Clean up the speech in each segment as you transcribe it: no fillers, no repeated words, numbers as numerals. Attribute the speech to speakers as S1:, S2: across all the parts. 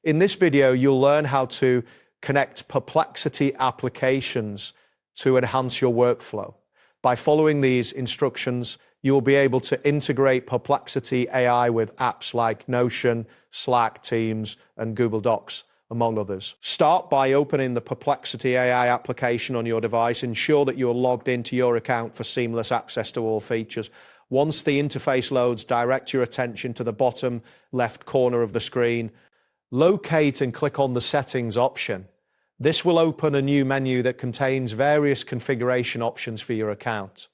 S1: In this video, you'll learn how to connect Perplexity applications to enhance your workflow. By following these instructions, you will be able to integrate Perplexity AI with apps like Notion, Slack, Teams, and Google Docs, among others. Start by opening the Perplexity AI application on your device. Ensure that you're logged into your account for seamless access to all features. Once the interface loads, direct your attention to the bottom left corner of the screen. Locate and click on the Settings option. This will open a new menu that contains various configuration options for your account.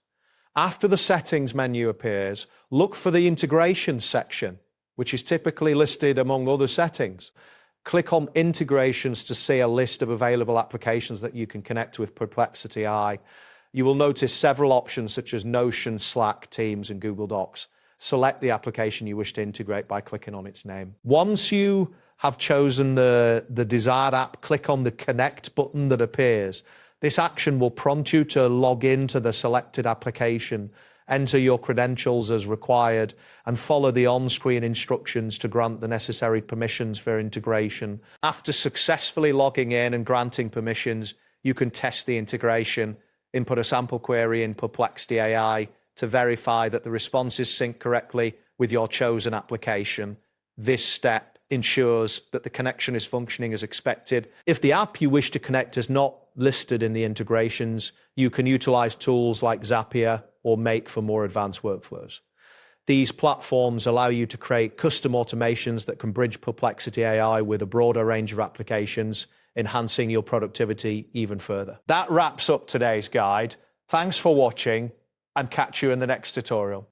S1: After the Settings menu appears, look for the Integrations section, which is typically listed among other settings. Click on Integrations to see a list of available applications that you can connect with Perplexity AI. You will notice several options such as Notion, Slack, Teams, and Google Docs. Select the application you wish to integrate by clicking on its name. Once you have chosen the desired app, click on the Connect button that appears. This action will prompt you to log into the selected application, enter your credentials as required, and follow the on-screen instructions to grant the necessary permissions for integration. After successfully logging in and granting permissions, you can test the integration, input a sample query in Perplexity AI to verify that the responses sync correctly with your chosen application. This step ensures that the connection is functioning as expected. If the app you wish to connect is not listed in the integrations, you can utilize tools like Zapier or Make for more advanced workflows. These platforms allow you to create custom automations that can bridge Perplexity AI with a broader range of applications, enhancing your productivity even further. That wraps up today's guide. Thanks for watching, and catch you in the next tutorial.